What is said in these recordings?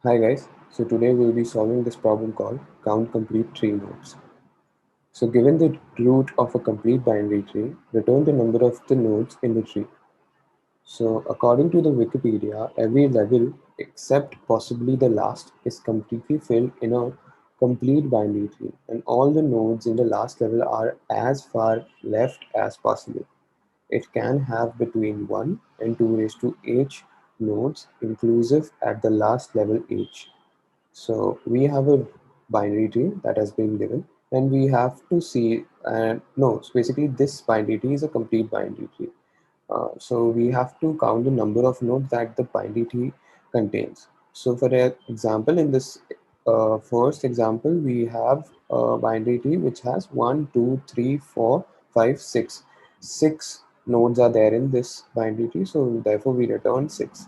Hi guys, so today we'll be solving this problem called count complete tree nodes. So given the root of a complete binary tree, return the number of the nodes in the tree. So according to the Wikipedia, every level except possibly the last is completely filled in a complete binary tree and all the nodes in the last level are as far left as possible. It can have between 1 and 2 raised to h nodes inclusive at the last level h. So we have a binary tree that has been given, and we have to see, and no, so basically this binary tree is a complete binary tree. So we have to count the number of nodes that the binary tree contains. So for example, in this first example, we have a binary tree which has 1, 2, 3, 4, 5, 6. 6 nodes are there in this binary tree, so therefore we return 6.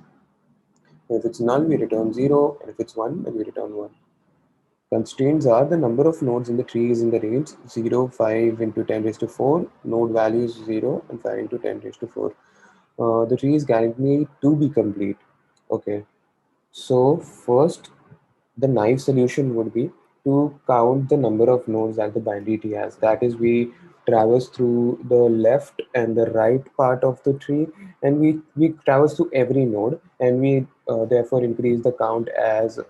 If it's null, we return 0, and if it's 1, then we return 1. Constraints are the number of nodes in the tree is in the range 0, 5 into 10 raised to 4, node value is 0 and 5 into 10 raised to 4. The tree is guaranteed to be complete. Okay, so first the naive solution would be to count the number of nodes that the binary tree has. That is, we traverse through the left and the right part of the tree, and we traverse through every node, and we therefore increase the count as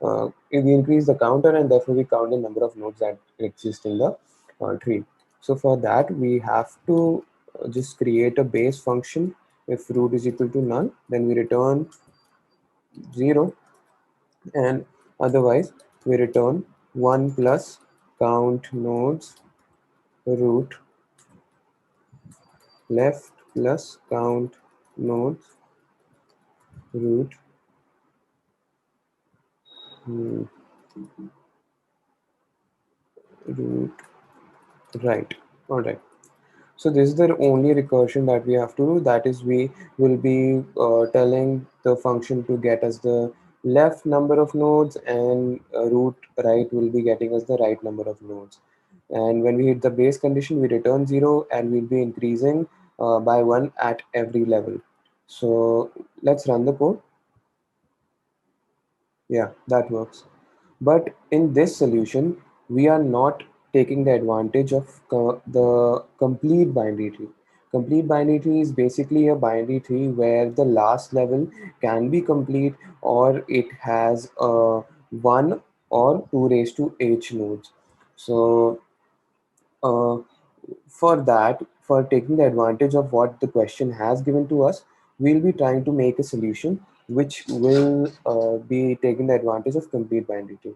we increase the counter, and therefore we count the number of nodes that exist in the tree. So for that, we have to just create a base function. If root is equal to none, then we return 0, and otherwise we return 1 plus count nodes root left plus count nodes root hmm, root right. All right, so this is the only recursion that we have to do, that is we will be telling the function to get us the left number of nodes, and root right will be getting us the right number of nodes. And when we hit the base condition, we return 0, and we'll be increasing by 1 at every level. So let's run the code. Yeah, that works. But in this solution, we are not taking the advantage of the complete binary tree. Complete binary tree is basically a binary tree where the last level can be complete, or it has a 1 or 2 raised to h nodes. So uh, for that, for taking the advantage of what the question has given to us, we'll be trying to make a solution which will be taking the advantage of complete binary tree.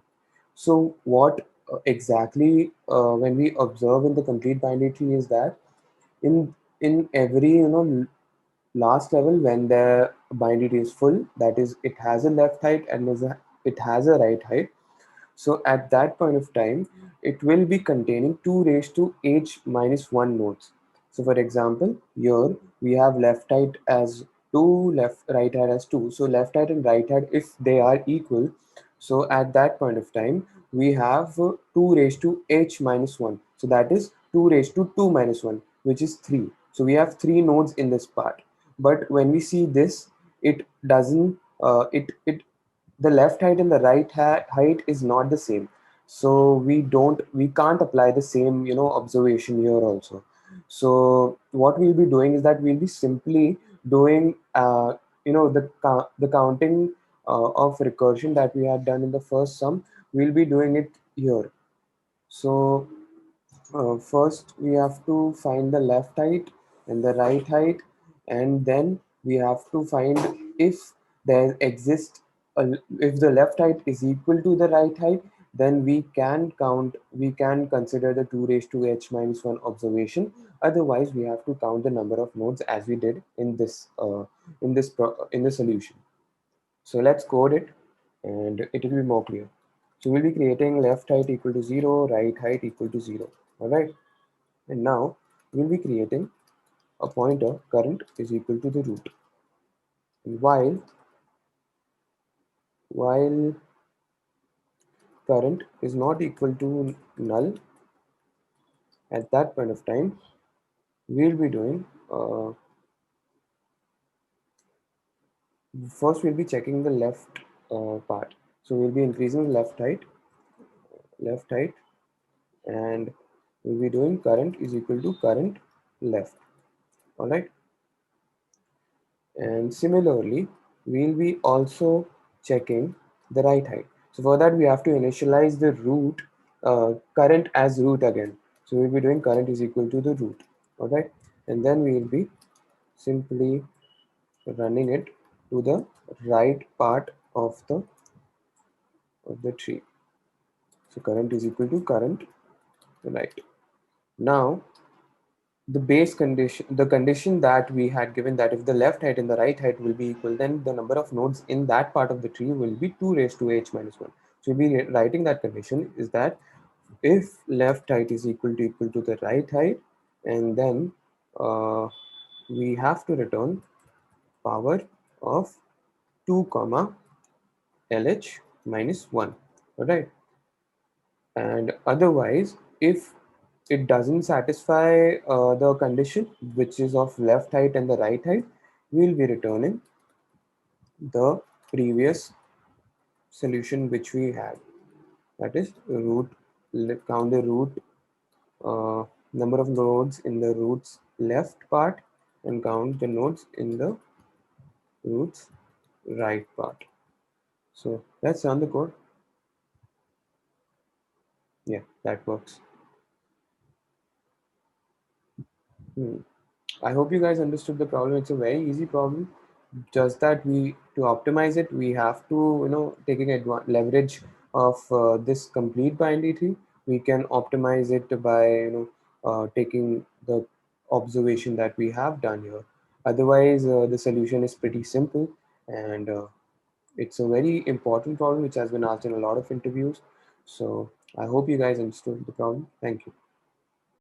So what exactly when we observe in the complete binary tree is that in every last level, when the binary tree is full, that is, it has a left height and it has a right height. So at that point of time, it will be containing 2 raised to h minus 1 nodes. So for example, here we have left height as 2, right height as 2. So left height and right height, if they are equal, so at that point of time, we have 2 raised to h minus 1. So that is 2 raised to 2 minus 1, which is 3. So we have 3 nodes in this part. But when we see this, it doesn't, it the left height and the height is not the same, so we can't apply the same observation here also. So what we'll be doing is that we'll be simply doing the counting of recursion that we had done in the first sum. We'll be doing it here. So first we have to find the left height and the right height, and then we have to find if there exists if the left height is equal to the right height, then we can consider the 2 raised to h minus 1 observation. Otherwise we have to count the number of nodes as we did in the solution. So let's code it, and it will be more clear. So we'll be creating left height equal to 0, right height equal to 0. All right. And now we'll be creating a pointer current is equal to the root. And while current is not equal to null, at that point of time, we'll be doing first we'll be checking the left part. So we'll be increasing left height, and we'll be doing current is equal to current left. All right. And similarly, we'll be also checking the right height. So for that, we have to initialize the root current as root again. So we'll be doing current is equal to the root. All right. And then we'll be simply running it to the right part of the tree. So current is equal to current right. Now the base condition, the condition that we had given, that if the left height and the right height will be equal, then the number of nodes in that part of the tree will be 2 raised to h minus 1. So we'll be writing that condition is that if left height is equal to the right height, and then uh, we have to return power of 2 comma lh minus 1. All right. And otherwise, if it doesn't satisfy the condition which is of left height and the right height, we'll be returning the previous solution which we had, that is root, count the root uh, number of nodes in the root's left part and count the nodes in the root's right part. So let's run the code. Yeah, that works. Hmm. I hope you guys understood the problem. It's a very easy problem. Just that we, to optimize it, we have to, taking leverage of this complete binary tree. We can optimize it by, taking the observation that we have done here. Otherwise, the solution is pretty simple, and it's a very important problem which has been asked in a lot of interviews. So I hope you guys understood the problem. Thank you.